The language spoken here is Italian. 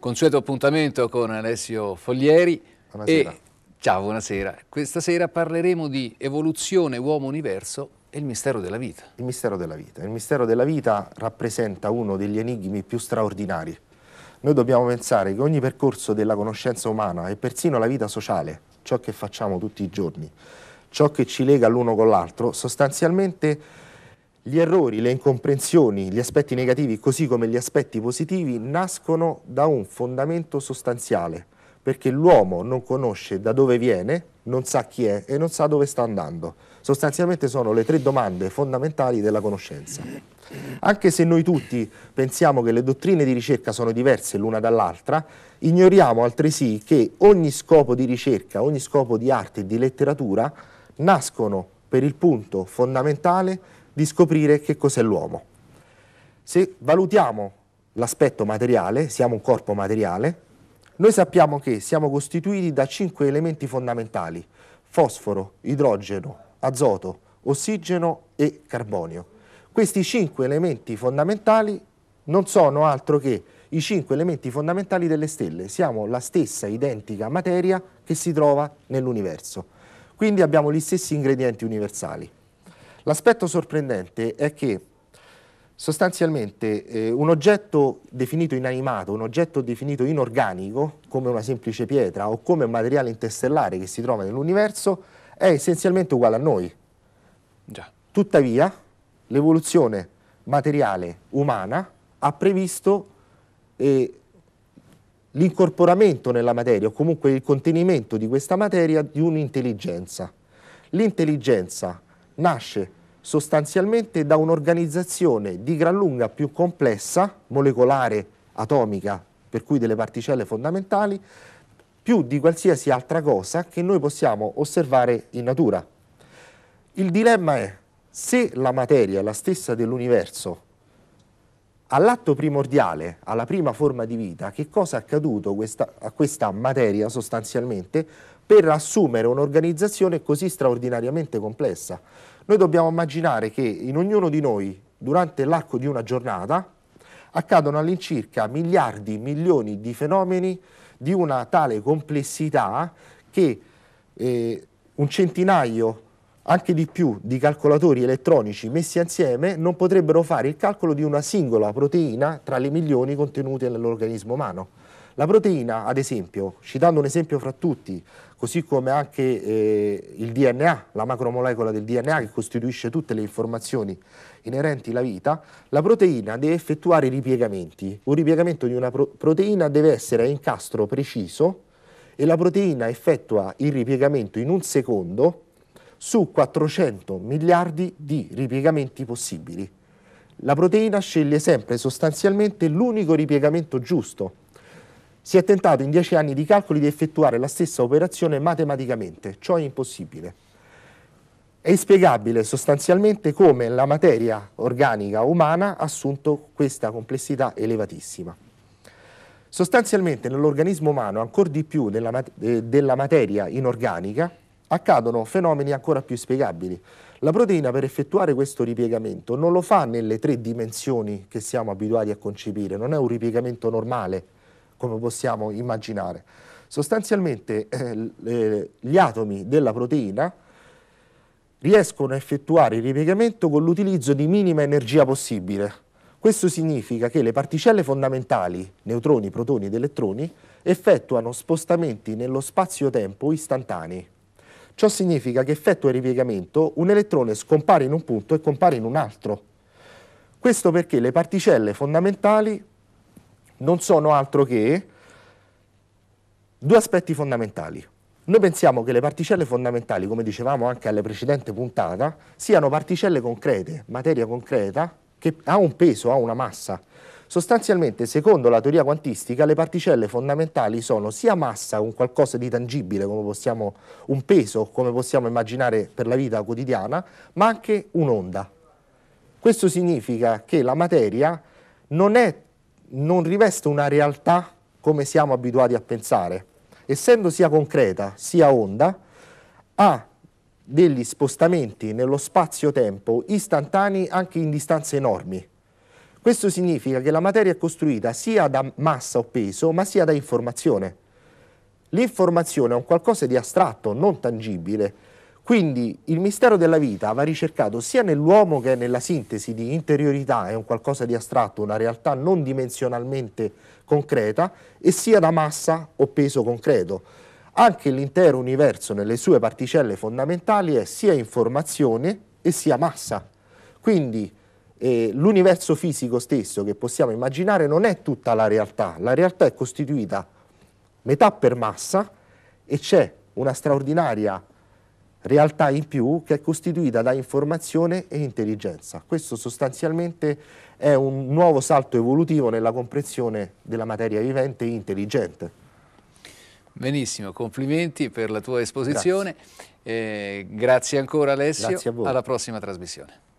Consueto appuntamento con Alessio Foglieri. Buonasera. Ciao, buonasera. Questa sera parleremo di evoluzione uomo-universo e il mistero della vita. Il mistero della vita. Il mistero della vita rappresenta uno degli enigmi più straordinari. Noi dobbiamo pensare che ogni percorso della conoscenza umana e persino la vita sociale, ciò che facciamo tutti i giorni, ciò che ci lega l'uno con l'altro, sostanzialmente gli errori, le incomprensioni, gli aspetti negativi, così come gli aspetti positivi, nascono da un fondamento sostanziale, perché l'uomo non conosce da dove viene, non sa chi è e non sa dove sta andando. Sostanzialmente sono le tre domande fondamentali della conoscenza. Anche se noi tutti pensiamo che le dottrine di ricerca sono diverse l'una dall'altra, ignoriamo altresì che ogni scopo di ricerca, ogni scopo di arte e di letteratura nascono per il punto fondamentale di scoprire che cos'è l'uomo. Se valutiamo l'aspetto materiale, siamo un corpo materiale, noi sappiamo che siamo costituiti da 5 elementi fondamentali: fosforo, idrogeno, azoto, ossigeno e carbonio. Questi 5 elementi fondamentali non sono altro che i 5 elementi fondamentali delle stelle. Siamo la stessa identica materia che si trova nell'universo. Quindi abbiamo gli stessi ingredienti universali. L'aspetto sorprendente è che sostanzialmente un oggetto definito inanimato, un oggetto definito inorganico, come una semplice pietra o come un materiale interstellare che si trova nell'universo, è essenzialmente uguale a noi. Già. Tuttavia, l'evoluzione materiale umana ha previsto l'incorporamento nella materia, o comunque il contenimento di questa materia, di un'intelligenza. L'intelligenza nasce sostanzialmente da un'organizzazione di gran lunga più complessa, molecolare, atomica, per cui delle particelle fondamentali, più di qualsiasi altra cosa che noi possiamo osservare in natura. Il dilemma è: se la materia è la stessa dell'universo, all'atto primordiale, alla prima forma di vita, che cosa è accaduto a questa materia sostanzialmente per assumere un'organizzazione così straordinariamente complessa? Noi dobbiamo immaginare che in ognuno di noi, durante l'arco di una giornata, accadono all'incirca miliardi, milioni di fenomeni di una tale complessità che un centinaio, anche di più, di calcolatori elettronici messi insieme non potrebbero fare il calcolo di una singola proteina tra le milioni contenute nell'organismo umano. La proteina, ad esempio, citando un esempio fra tutti, così come anche il DNA, la macromolecola del DNA che costituisce tutte le informazioni inerenti alla vita, la proteina deve effettuare ripiegamenti. Un ripiegamento di una proteina deve essere a incastro preciso e la proteina effettua il ripiegamento in un secondo su 400 miliardi di ripiegamenti possibili. La proteina sceglie sempre sostanzialmente l'unico ripiegamento giusto. Si è tentato in 10 anni di calcoli di effettuare la stessa operazione matematicamente, ciò è impossibile. È inspiegabile sostanzialmente come la materia organica umana ha assunto questa complessità elevatissima. Sostanzialmente nell'organismo umano, ancor di più della materia inorganica, accadono fenomeni ancora più spiegabili. La proteina, per effettuare questo ripiegamento, non lo fa nelle 3 dimensioni che siamo abituati a concepire, non è un ripiegamento normale come possiamo immaginare. Sostanzialmente gli atomi della proteina riescono a effettuare il ripiegamento con l'utilizzo di minima energia possibile. Questo significa che le particelle fondamentali, neutroni, protoni ed elettroni, effettuano spostamenti nello spazio-tempo istantanei. Ciò significa che effettua il ripiegamento, un elettrone scompare in un punto e compare in un altro. Questo perché le particelle fondamentali non sono altro che 2 aspetti fondamentali. Noi pensiamo che le particelle fondamentali, come dicevamo anche alla precedente puntata, siano particelle concrete, materia concreta, che ha un peso, ha una massa. Sostanzialmente, secondo la teoria quantistica, le particelle fondamentali sono sia massa, un qualcosa di tangibile, un peso, come possiamo immaginare per la vita quotidiana, ma anche un'onda. Questo significa che la materia non riveste una realtà come siamo abituati a pensare. Essendo sia concreta sia onda, ha degli spostamenti nello spazio-tempo istantanei anche in distanze enormi. Questo significa che la materia è costruita sia da massa o peso, ma sia da informazione. L'informazione è un qualcosa di astratto, non tangibile. Quindi il mistero della vita va ricercato sia nell'uomo che nella sintesi di interiorità, è un qualcosa di astratto, una realtà non dimensionalmente concreta, e sia da massa o peso concreto. Anche l'intero universo nelle sue particelle fondamentali è sia informazione e sia massa. Quindi l'universo fisico stesso che possiamo immaginare non è tutta la realtà è costituita metà per massa e c'è una straordinaria realtà in più che è costituita da informazione e intelligenza. Questo sostanzialmente è un nuovo salto evolutivo nella comprensione della materia vivente e intelligente. Benissimo, complimenti per la tua esposizione. Grazie ancora Alessio, Grazie a voi. alla prossima trasmissione.